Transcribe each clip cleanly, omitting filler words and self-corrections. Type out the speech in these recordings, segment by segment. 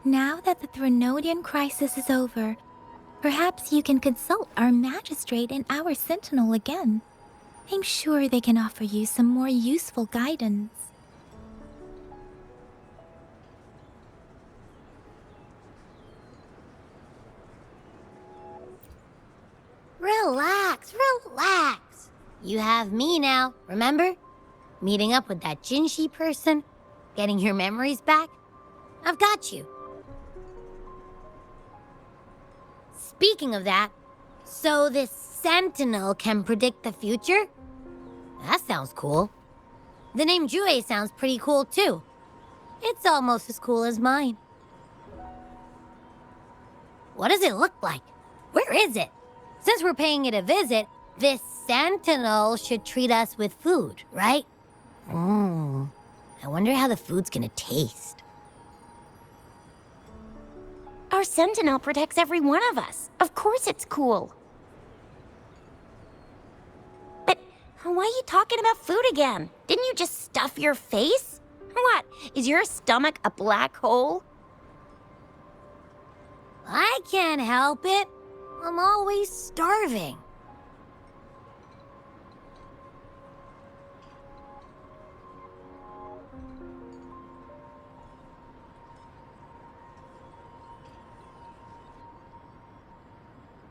Now that the Threnodian crisis is over, perhaps you can consult our magistrate and our sentinel again. I'm sure they can offer you some more useful guidance. Relax, relax. You have me now, remember? Meeting up with that Jinshi person, getting your memories back. I've got you. Speaking of that, so this sentinel can predict the future? That sounds cool. The name Jue sounds pretty cool too. It's almost as cool as mine. What does it look like? Where is it? Since we're paying it a visit, this sentinel should treat us with food, right? I wonder how the food's gonna taste. Our sentinel protects every one of us. Of course it's cool. But why are you talking about food again? Didn't you just stuff your face? What, is your stomach a black hole? I can't help it. I'm always starving.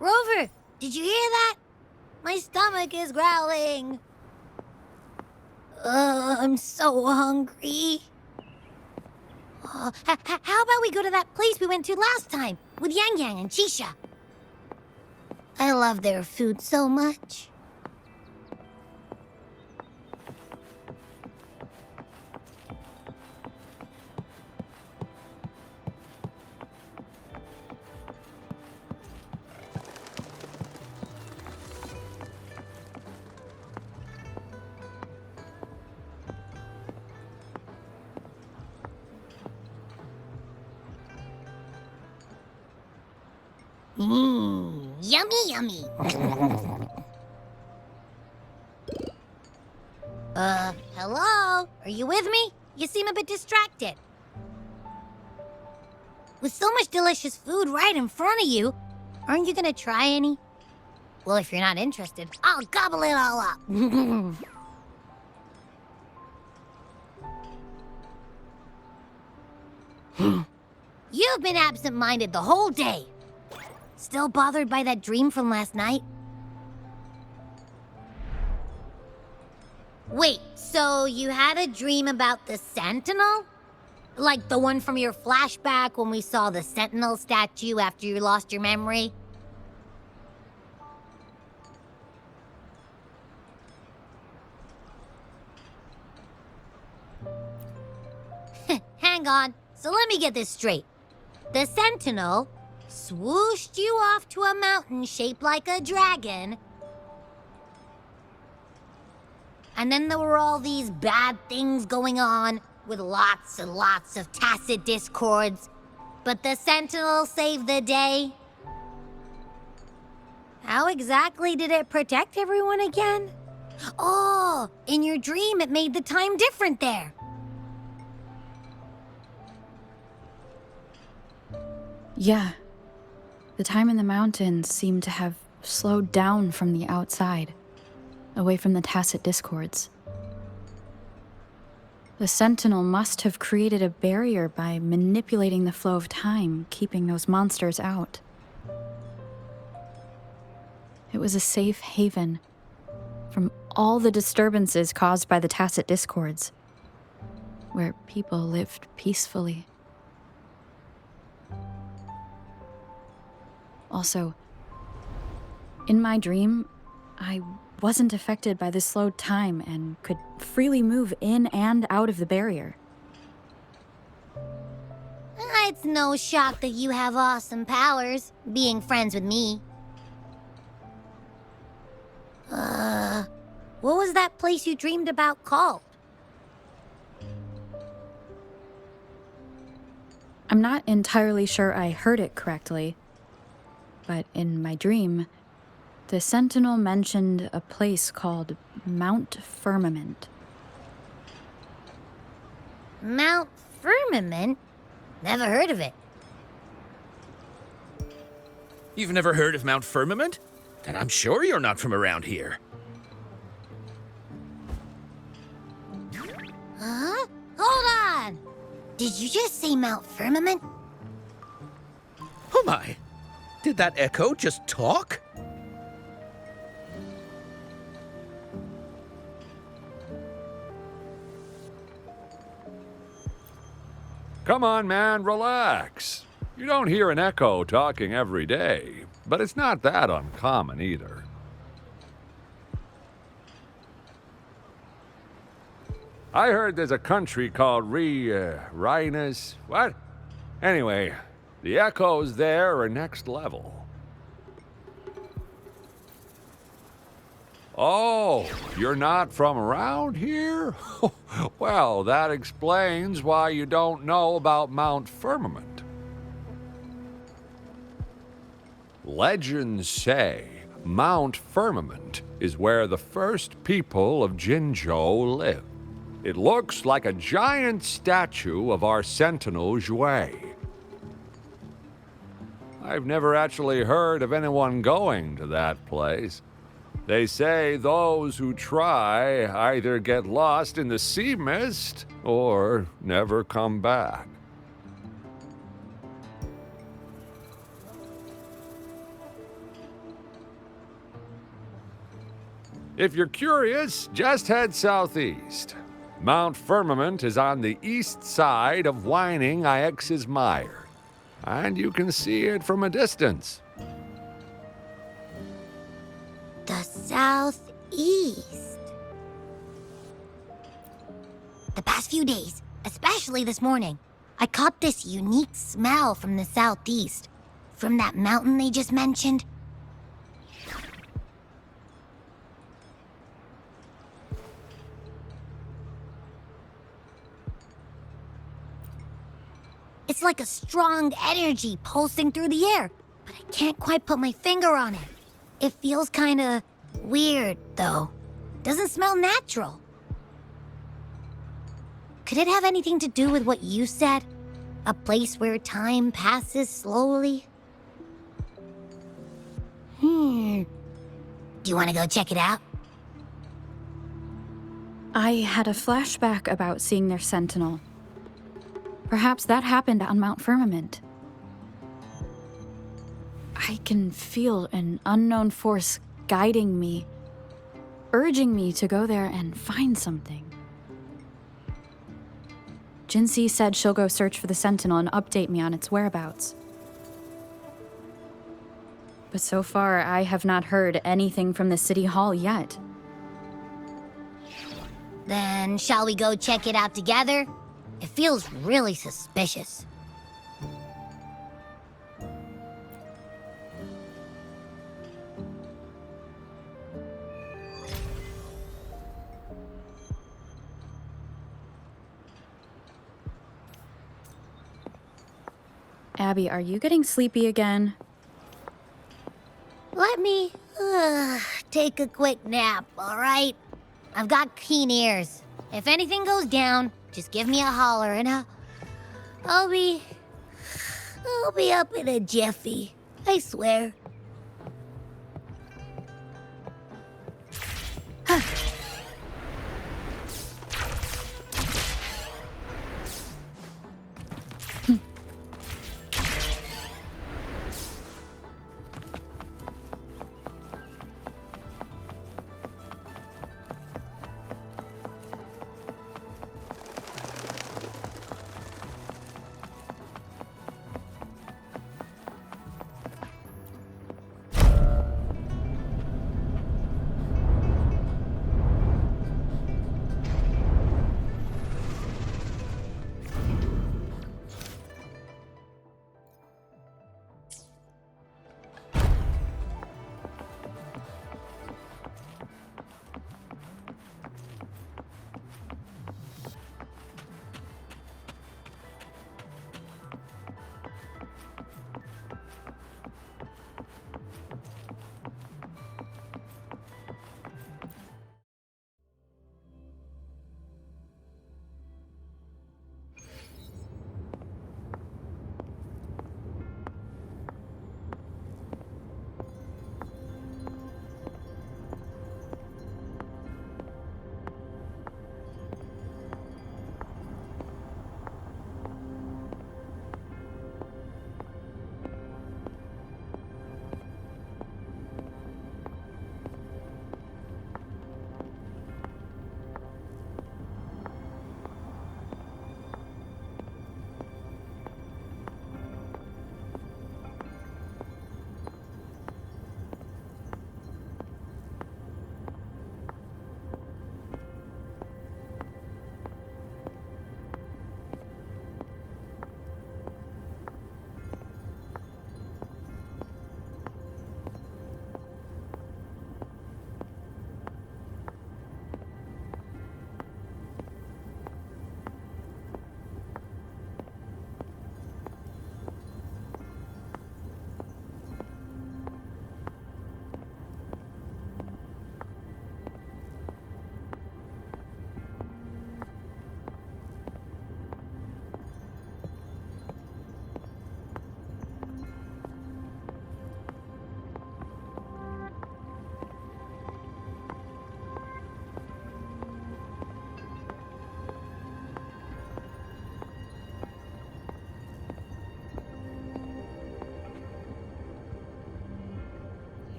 Rover, did you hear that? My stomach is growling. I'm so hungry. How about we go to that place we went to last time with Yang Yang and Chisha? I love their food so much. Yummy, yummy. Hello? Are you with me? You seem a bit distracted. With so much delicious food right in front of you, aren't you gonna try any? Well, if you're not interested, I'll gobble it all up. You've been absent-minded the whole day. Still bothered by that dream from last night? Wait, so you had a dream about the Sentinel? Like the one from your flashback when we saw the Sentinel statue after you lost your memory? Hang on, so let me get this straight. The Sentinel swooshed you off to a mountain shaped like a dragon. And then there were all these bad things going on with lots and lots of tacit discords. But the Sentinel saved the day. How exactly did it protect everyone again? Oh, in your dream it made the time different there. Yeah. The time in the mountains seemed to have slowed down from the outside, away from the tacit discords. The Sentinel must have created a barrier by manipulating the flow of time, keeping those monsters out. It was a safe haven from all the disturbances caused by the tacit discords, where people lived peacefully. Also, in my dream, I wasn't affected by the slowed time and could freely move in and out of the barrier. It's no shock that you have awesome powers, being friends with me. What was that place you dreamed about called? I'm not entirely sure I heard it correctly, but in my dream, the Sentinel mentioned a place called Mount Firmament. Mount Firmament? Never heard of it. You've never heard of Mount Firmament? Then I'm sure you're not from around here. Huh? Hold on! Did you just say Mount Firmament? Oh my! Did that echo just talk? Come on, man, relax. You don't hear an echo talking every day, but it's not that uncommon either. I heard there's a country called Rhinus. What? Anyway, the echoes there are next level. Oh, you're not from around here? Well, that explains why you don't know about Mount Firmament. Legends say Mount Firmament is where the first people of Jinzhou lived. It looks like a giant statue of our sentinel Zhui. I've never actually heard of anyone going to that place. They say those who try either get lost in the sea mist or never come back. If you're curious, just head southeast. Mount Firmament is on the east side of Whining Ix's Mire, and you can see it from a distance. The southeast. The past few days, especially this morning, I caught this unique smell from the southeast. From that mountain they just mentioned. It's like a strong energy pulsing through the air, but I can't quite put my finger on it. It feels kinda weird, though. Doesn't smell natural. Could it have anything to do with what you said? A place where time passes slowly? Do you want to go check it out? I had a flashback about seeing their sentinel. Perhaps that happened on Mount Firmament. I can feel an unknown force guiding me, urging me to go there and find something. Jinxie said she'll go search for the sentinel and update me on its whereabouts. But so far, I have not heard anything from the city hall yet. Then shall we go check it out together? It feels really suspicious. Abby, are you getting sleepy again? Let me take a quick nap, all right? I've got keen ears. If anything goes down, just give me a holler and I'll be up in a jiffy. I swear.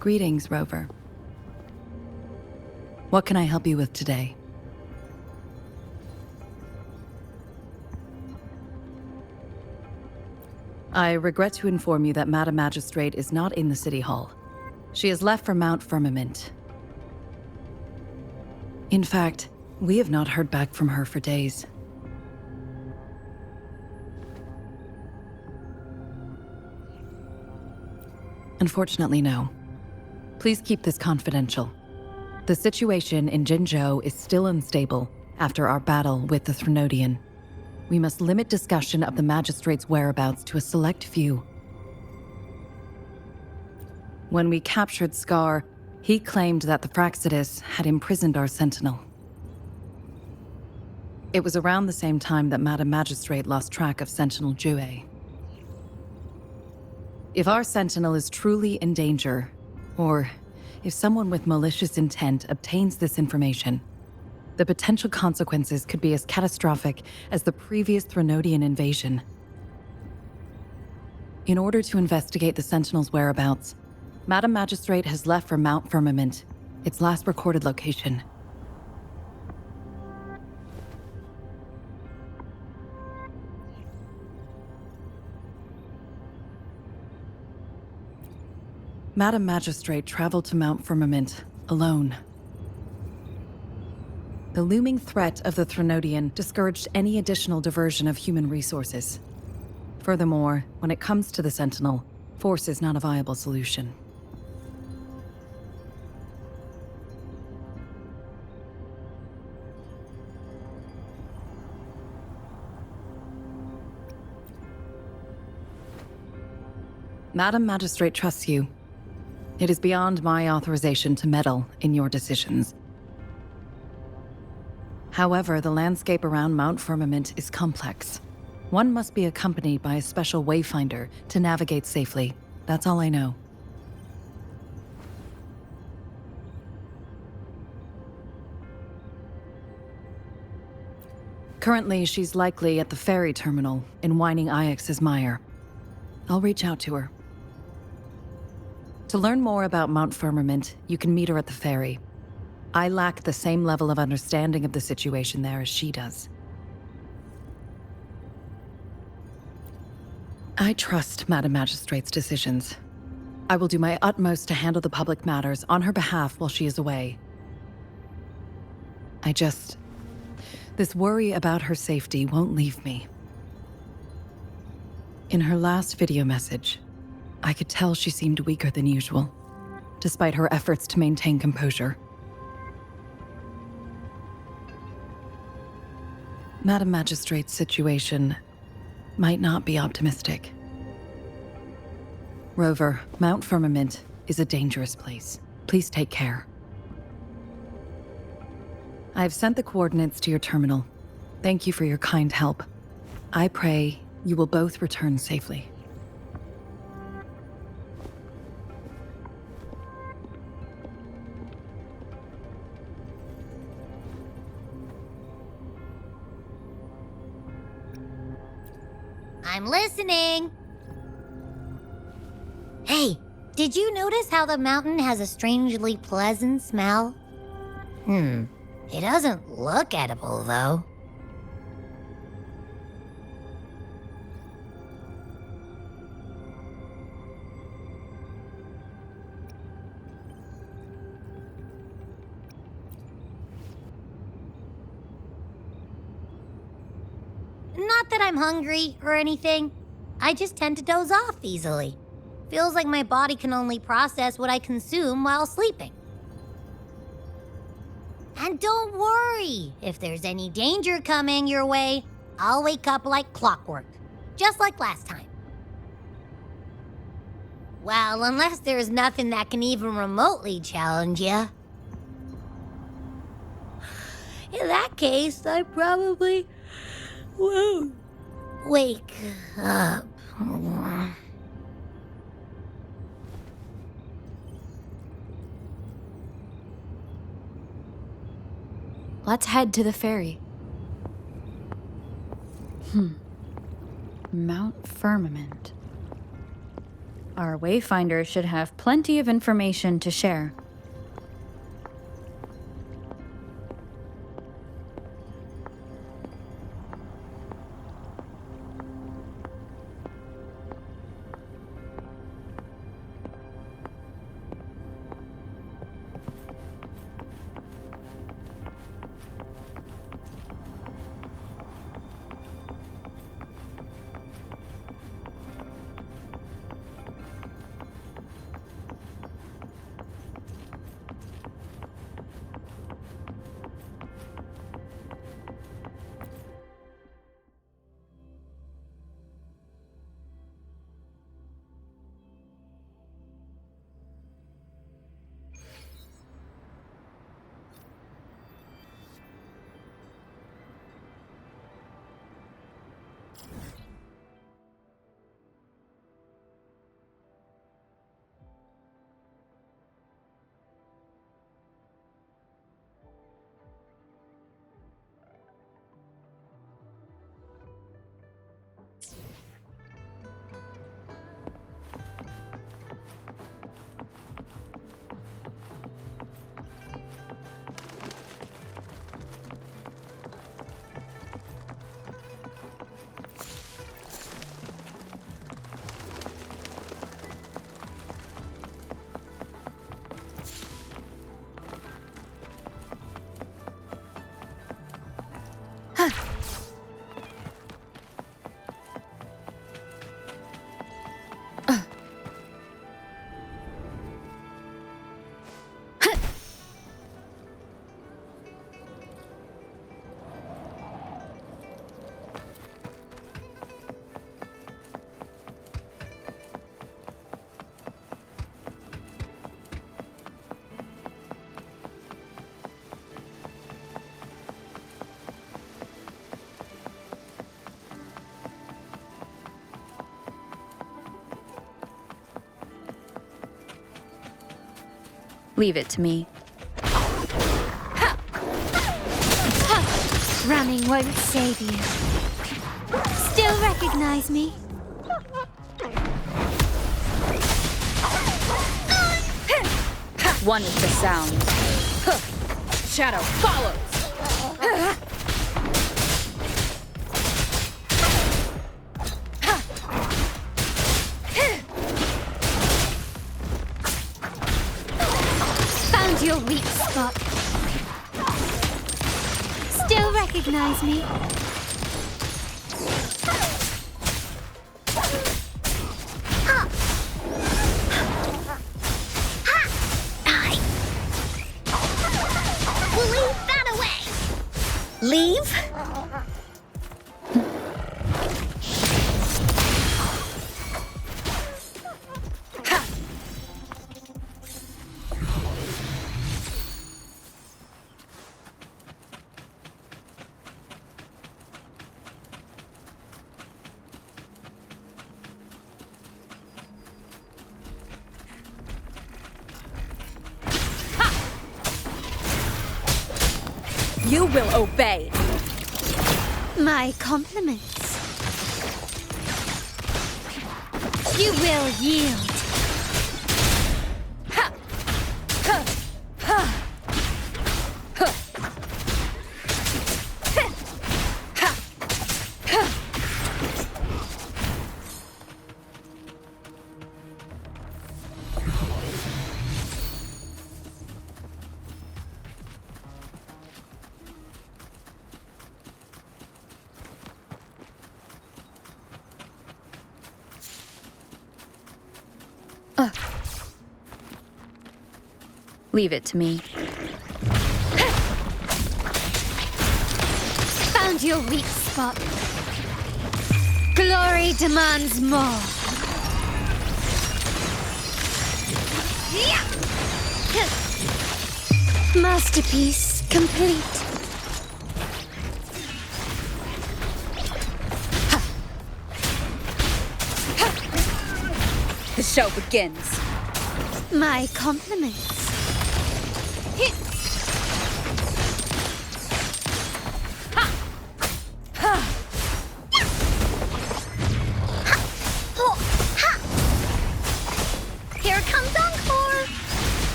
Greetings, Rover. What can I help you with today? I regret to inform you that Madam Magistrate is not in the City Hall. She has left for Mount Firmament. In fact, we have not heard back from her for days. Unfortunately, no. Please keep this confidential. The situation in Jinzhou is still unstable after our battle with the Threnodian. We must limit discussion of the Magistrate's whereabouts to a select few. When we captured Scar, he claimed that the Fraxidus had imprisoned our Sentinel. It was around the same time that Madam Magistrate lost track of Sentinel Jue. If our Sentinel is truly in danger, or if someone with malicious intent obtains this information, the potential consequences could be as catastrophic as the previous Threnodian invasion. In order to investigate the Sentinel's whereabouts, Madam Magistrate has left for Mount Firmament, its last recorded location. Madam Magistrate traveled to Mount Firmament alone. The looming threat of the Threnodian discouraged any additional diversion of human resources. Furthermore, when it comes to the Sentinel, force is not a viable solution. Madam Magistrate trusts you. It is beyond my authorization to meddle in your decisions. However, the landscape around Mount Firmament is complex. One must be accompanied by a special wayfinder to navigate safely. That's all I know. Currently, she's likely at the ferry terminal in Whining Ix's Mire. I'll reach out to her. To learn more about Mount Firmament, you can meet her at the ferry. I lack the same level of understanding of the situation there as she does. I trust Madam Magistrate's decisions. I will do my utmost to handle the public matters on her behalf while she is away. This worry about her safety won't leave me. In her last video message, I could tell she seemed weaker than usual, despite her efforts to maintain composure. Madam Magistrate's situation might not be optimistic. Rover, Mount Firmament is a dangerous place. Please take care. I've sent the coordinates to your terminal. Thank you for your kind help. I pray you will both return safely. I'm listening. Hey, did you notice how the mountain has a strangely pleasant smell? It doesn't look edible, though. Not that I'm hungry or anything. I just tend to doze off easily. Feels like my body can only process what I consume while sleeping. And don't worry, if there's any danger coming your way, I'll wake up like clockwork, just like last time. Well, unless there's nothing that can even remotely challenge you. In that case, I probably won't wake up. Let's head to the ferry. Mount Firmament. Our Wayfinder should have plenty of information to share. Leave it to me. Running won't save you. Still recognize me? One with the sound. Shadow follows! Found your weak spot. Still recognize me? We'll leave that away. Leave? You will obey. My compliments. You will yield. Leave it to me. Found your weak spot. Glory demands more. Masterpiece complete. The show begins. My compliments.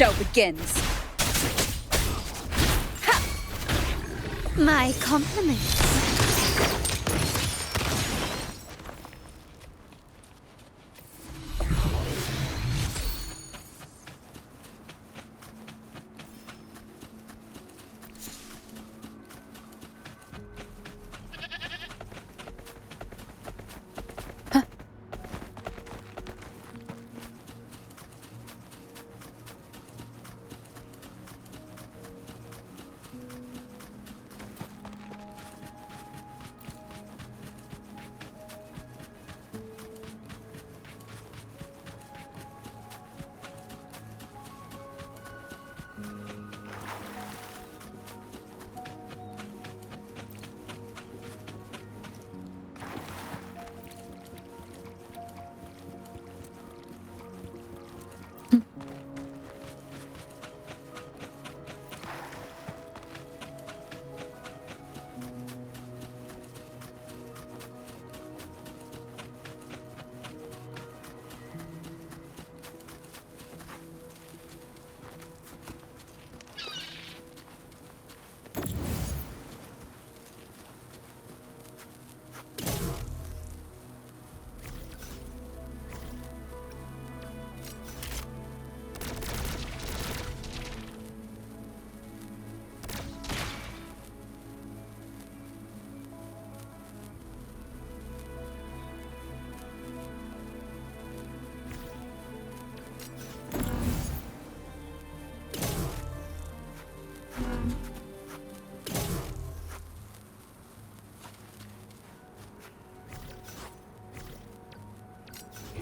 show begins. My compliments.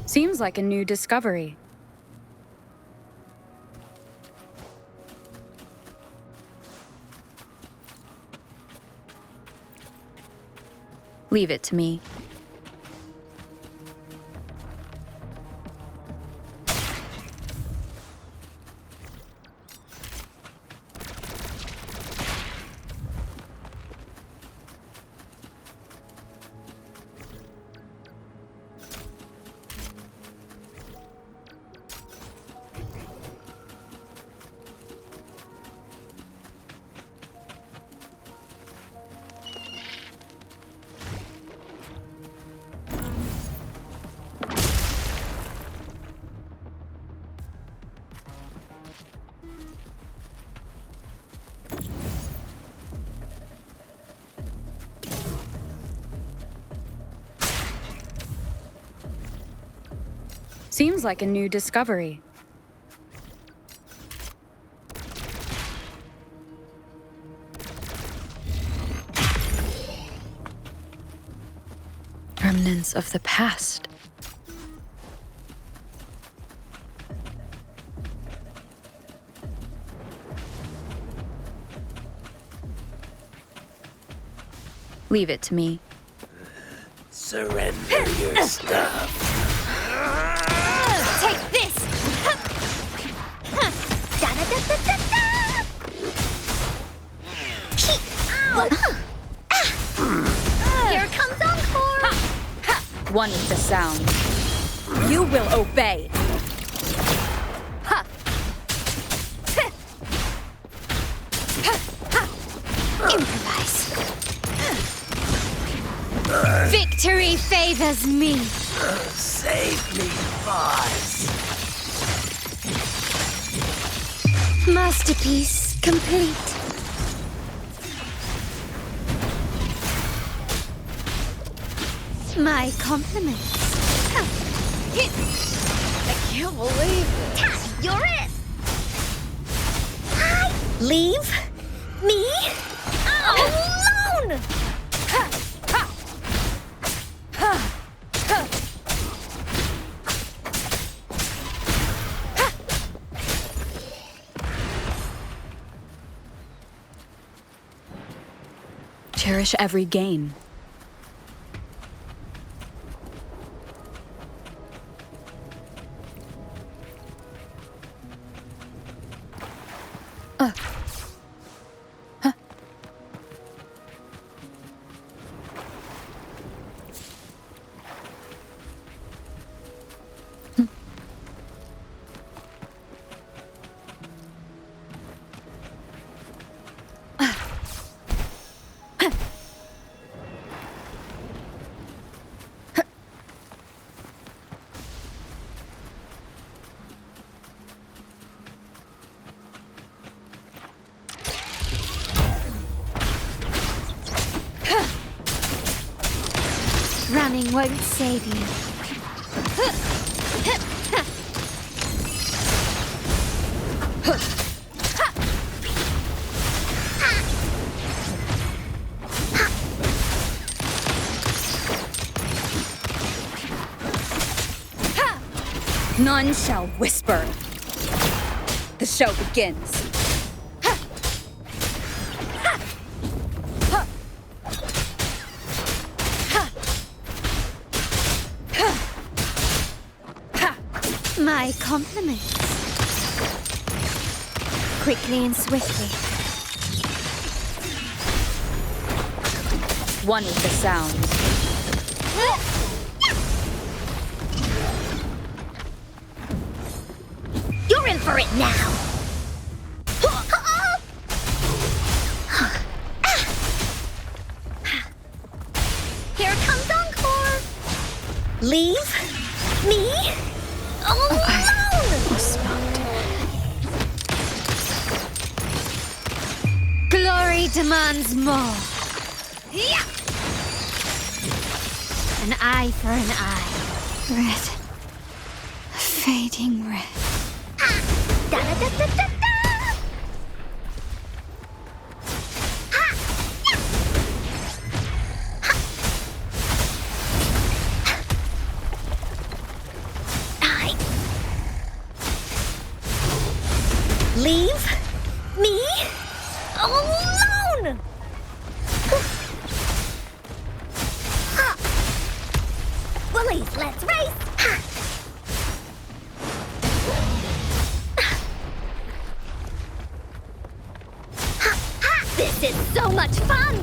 Seems like a new discovery. Leave it to me. Seems like a new discovery. Remnants of the past. Leave it to me. Surrender your stuff. Take this! Da-da-da-da-da-da! Here comes Encore! One with the sound. You will obey. Improvise. Victory favors me. Save me, boss. Masterpiece complete. My compliments. I can't believe it. You're it. Leave me alone. Cherish every gain. Nothing won't save you. None shall whisper. The show begins. My compliments. Quickly and swiftly. One with the sound. You're in for it now! Here comes Encore! Leave me alone! Glory demands more. Yeah. An eye for an eye. Red. Fading red. Da da da da da da! Leave me alone! Willies, let's race! This is so much fun!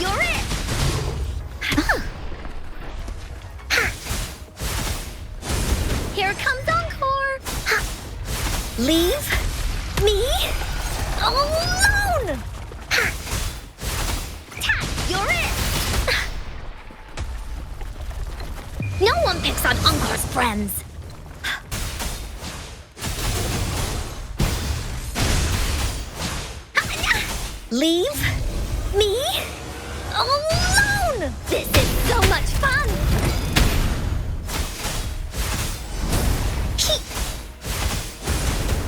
You're it! Here comes Encore! Leave me alone! You're it! No one picks on Encore's friends! Leave me alone! This is so much fun!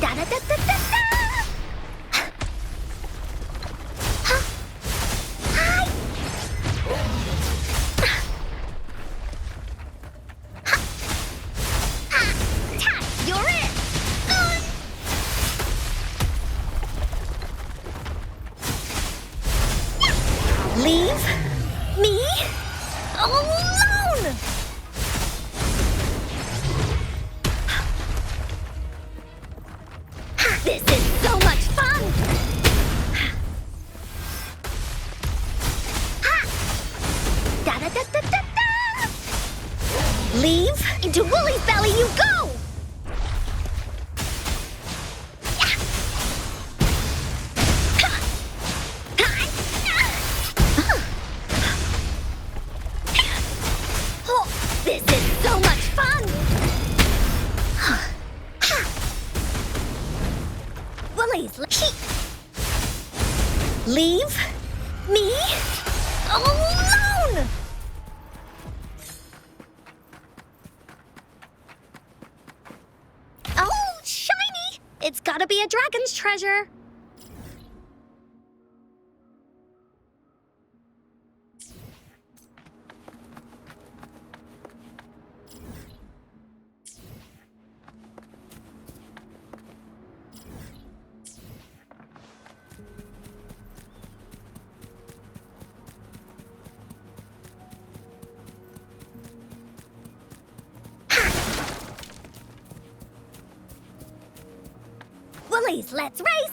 Da da da da da da! Hi! You're it! Leave me alone! This is so much fun! Da da da da da da! Leave into Wooly's belly you go! This is so much fun! Willies, leave me alone! Oh, shiny! It's gotta be a dragon's treasure. Willies, let's race!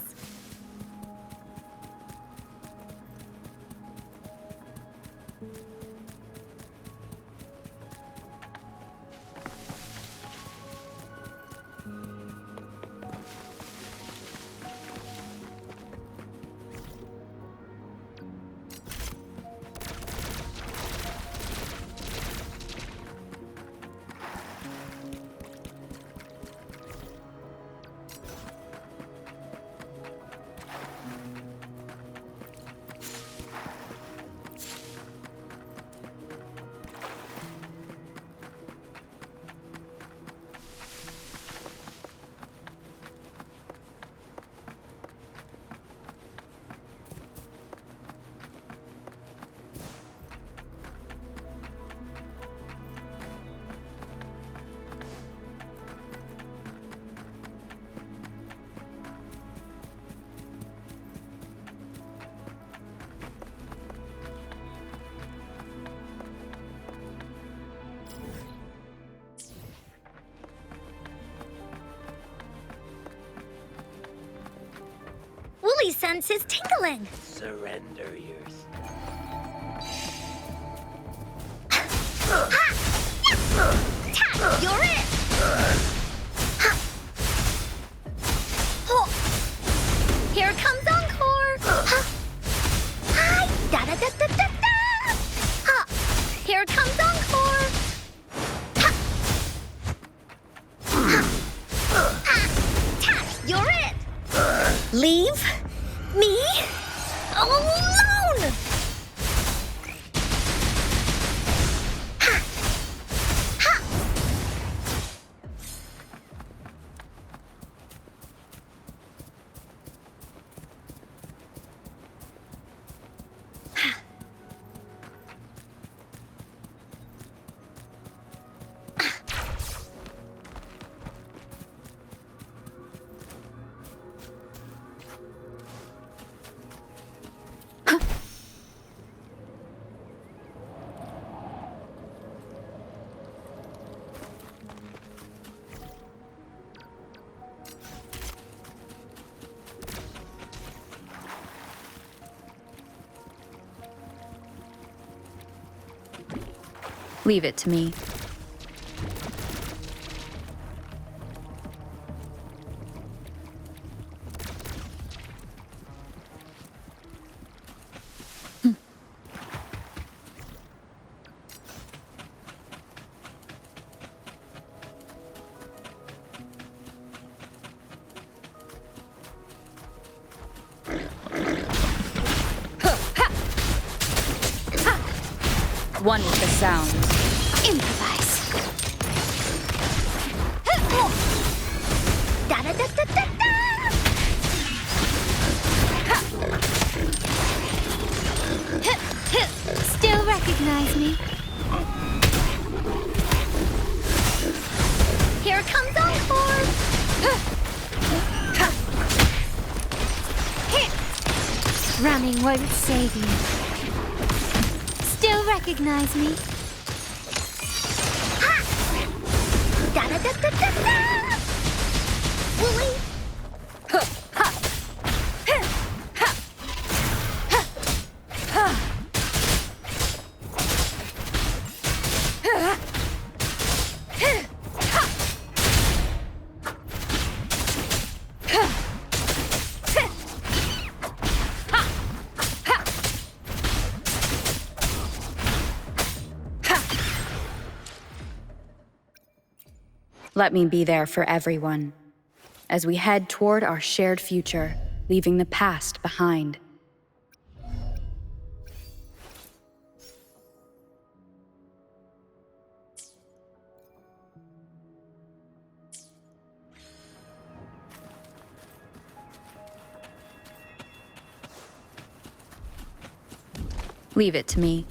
sense is tingling. Surrender yourself. Tack, you're it! Here comes Encore! Hi! Da-da-da-da-da-da! Here comes Encore! Tack, you're it! Leave me alone! Leave it to me. One with the sound. Improvise. Da-da-da-da-da-da! Still recognize me? Here comes Encore! Running won't save you. Still recognize me? Ha! Da-da-da-da-da-da! Wooly! Let me be there for everyone as we head toward our shared future, leaving the past behind. Leave it to me.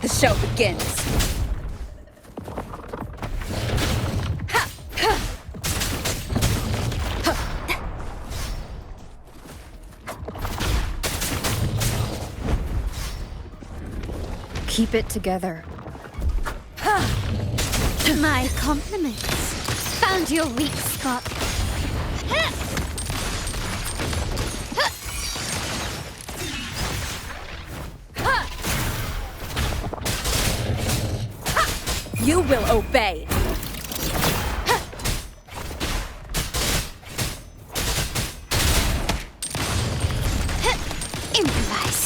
The show begins. Keep it together. My compliments. Found your weak spot. You will obey. Improvise.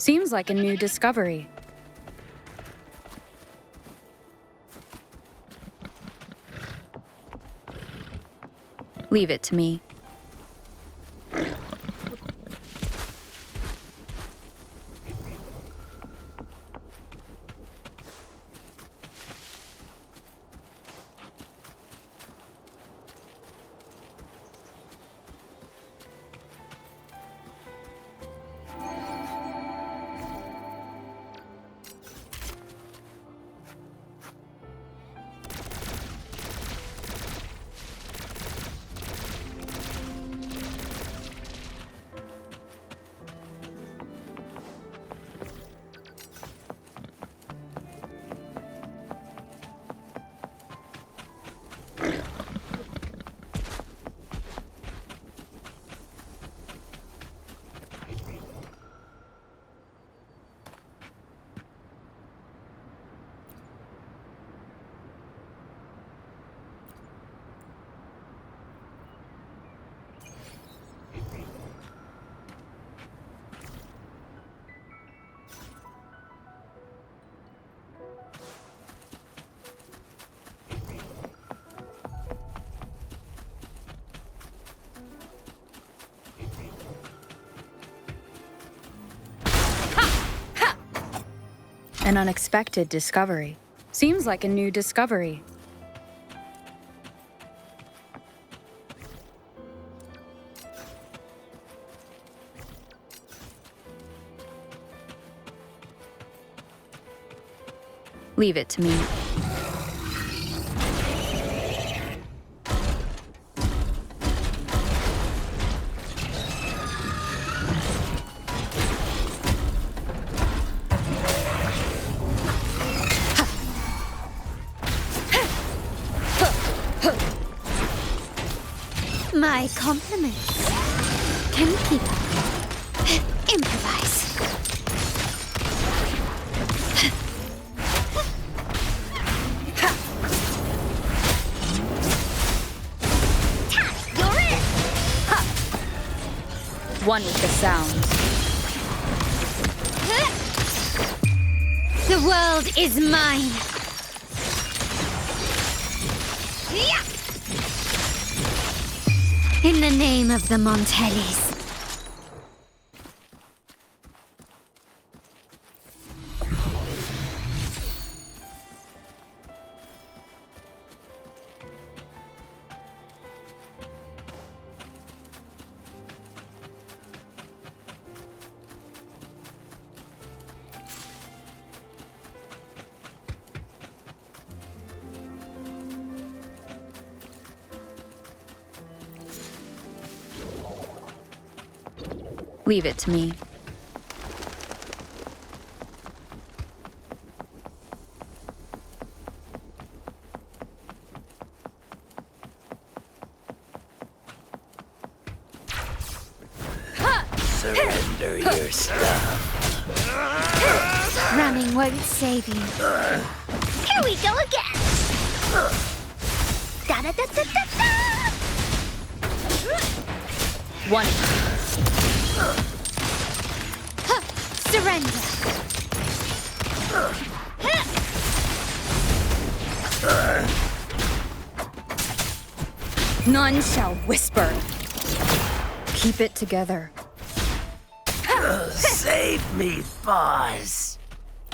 Seems like a new discovery. Leave it to me. An unexpected discovery. Seems like a new discovery. Leave it to me. My compliments. Can you keep up? Improvise. You're it! One with the sound. The world is mine. In the name of the Montellis. Leave it to me. Surrender your stuff. Running won't save you. Here we go again. Da da da da da da. One. Surrender. None shall whisper. Keep it together. Save me, boss.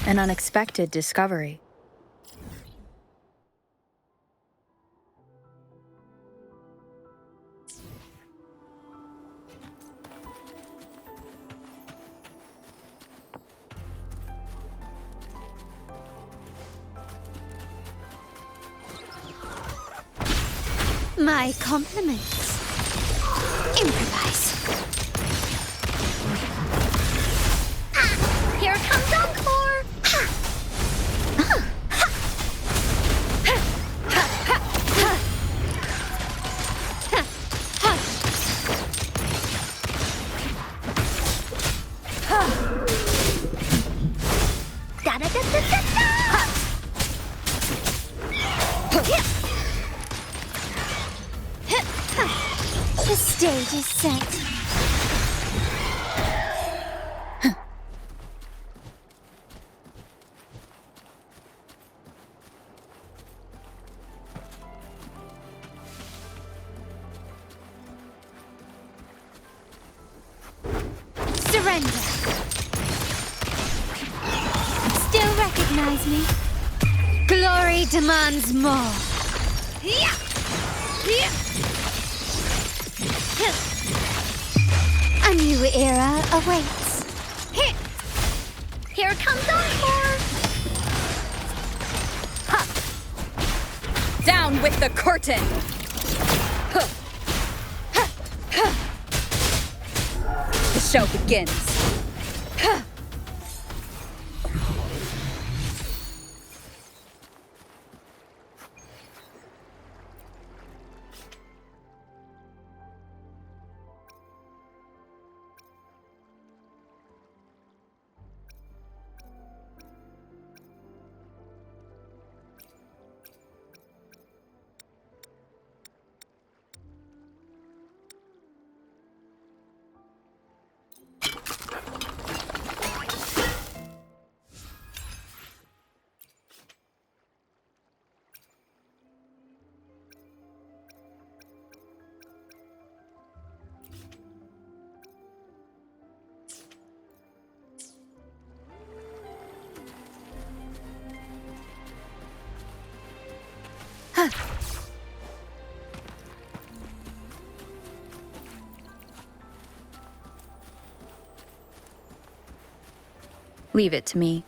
An unexpected discovery. My compliments. Improvise. Here comes Encore. Da da da da da da. The stage is set. me. Glory demands more. A new era awaits. Here comes Encore! Down with the curtain! The show begins. Leave it to me.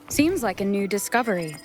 Seems like a new discovery.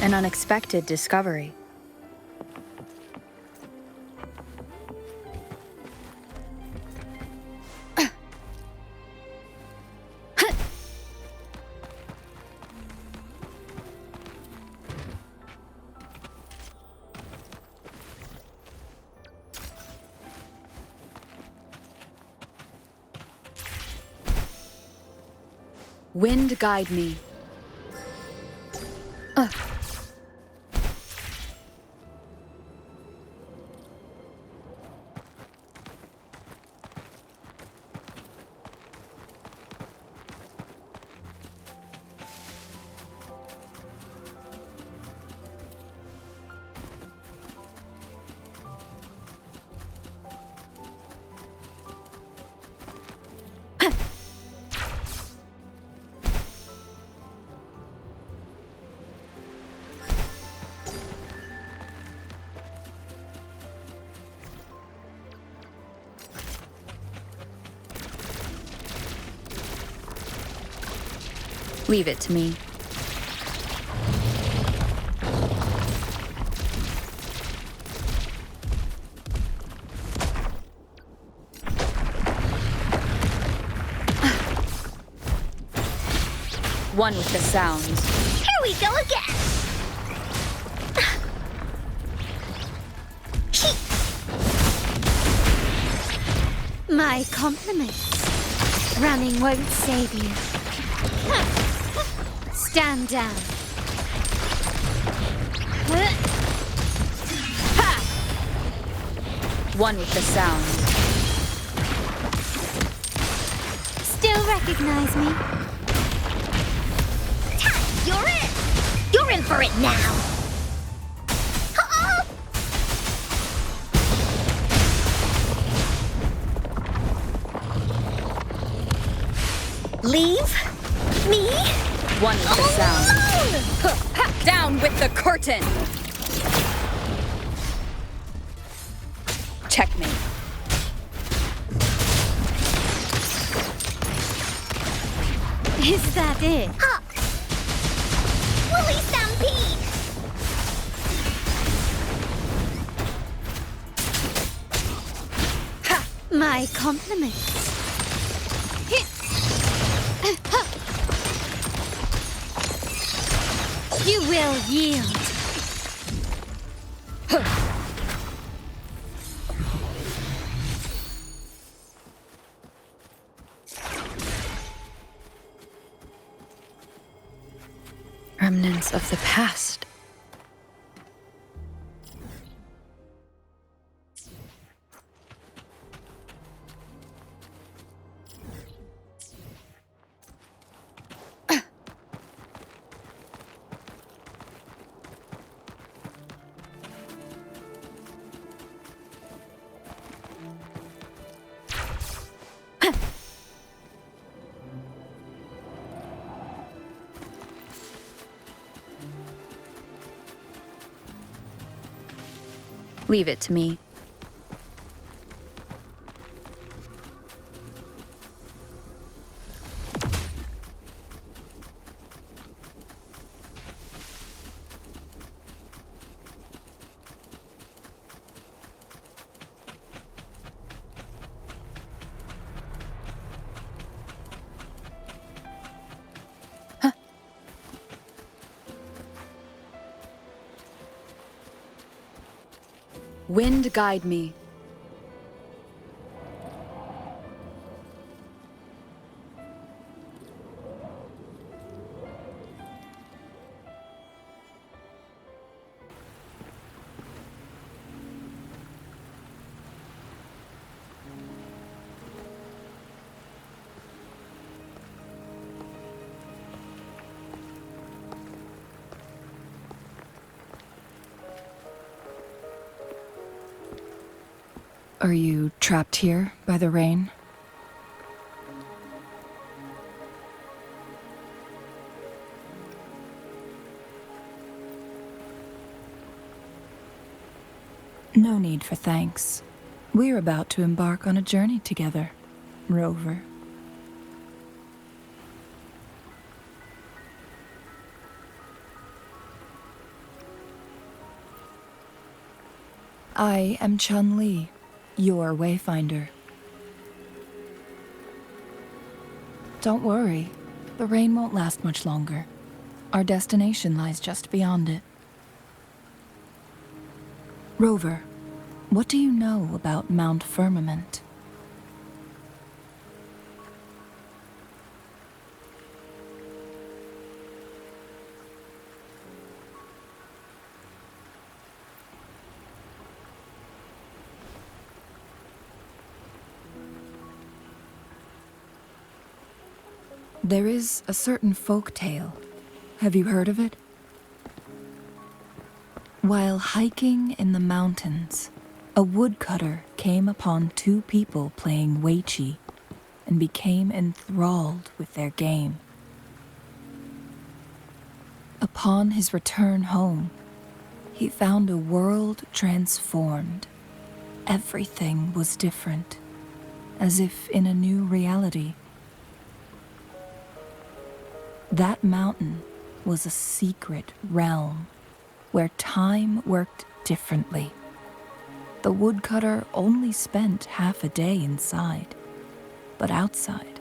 An unexpected discovery. Wind guide me. Leave it to me. One with the sound. Here we go again! My compliments. Running won't save you. Stand down. One with the sound. Still recognize me? You're in! You're in for it now! Leave me One with the sound. alone! Down with the curtain! Checkmate. Is that it? Woolly Stampede! My compliments. You will yield. Remnants of the past. Leave it to me. Wind guide me. Are you trapped here by the rain? No need for thanks. We're about to embark on a journey together, Rover. I am Chun-Li, your wayfinder. Don't worry, the rain won't last much longer. Our destination lies just beyond it. Rover, what do you know about Mount Firmament? There is a certain folk tale. Have you heard of it? While hiking in the mountains, a woodcutter came upon two people playing Weiqi and became enthralled with their game. Upon his return home, he found a world transformed. Everything was different, as if in a new reality. That mountain was a secret realm where time worked differently. The woodcutter only spent half a day inside, but outside,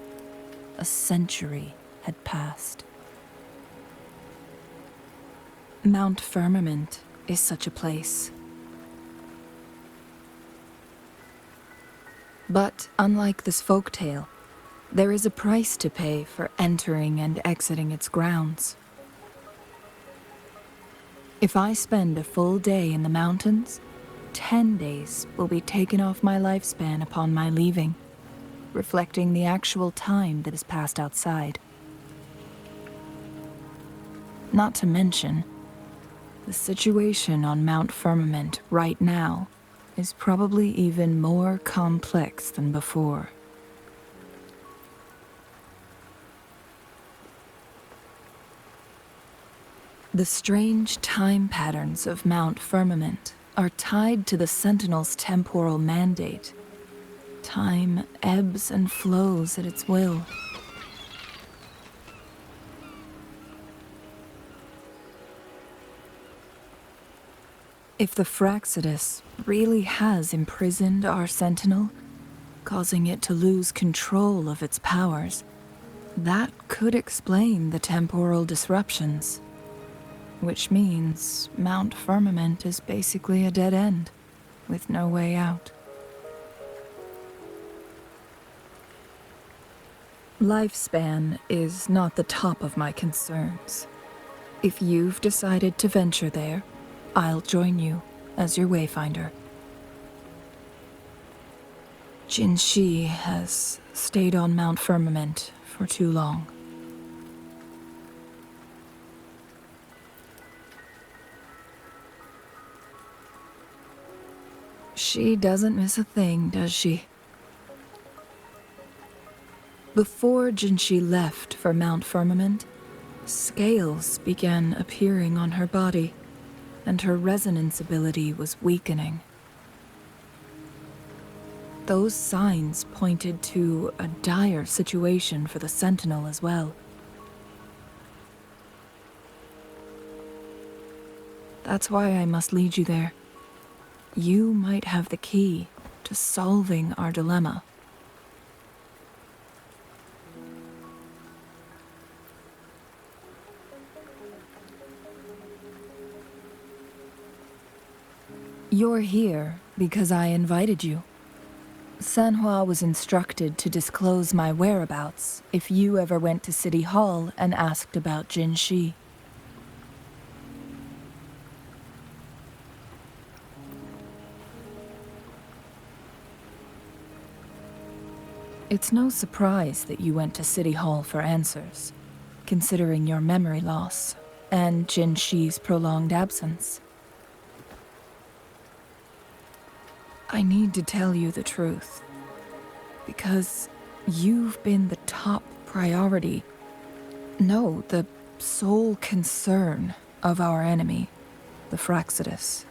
a century had passed. Mount Firmament is such a place. But unlike this folktale, there is a price to pay for entering and exiting its grounds. If I spend a full day in the mountains, 10 days will be taken off my lifespan upon my leaving, reflecting the actual time that is passed outside. Not to mention, the situation on Mount Firmament right now is probably even more complex than before. The strange time patterns of Mount Firmament are tied to the Sentinel's temporal mandate. Time ebbs and flows at its will. If the Fraxidus really has imprisoned our Sentinel, causing it to lose control of its powers, that could explain the temporal disruptions. Which means Mount Firmament is basically a dead end, with no way out. Lifespan is not the top of my concerns. If you've decided to venture there, I'll join you as your wayfinder. Jin Shi has stayed on Mount Firmament for too long. She doesn't miss a thing, does she? Before Jinshi left for Mount Firmament, scales began appearing on her body, and her resonance ability was weakening. Those signs pointed to a dire situation for the Sentinel as well. That's why I must lead you there. You might have the key to solving our dilemma. You're here because I invited you. Sanhua was instructed to disclose my whereabouts if you ever went to City Hall and asked about Jin Shi. It's no surprise that you went to City Hall for answers, considering your memory loss and Jin Shi's prolonged absence. I need to tell you the truth, because you've been the top priority, no, the sole concern of our enemy, the Fraxidus.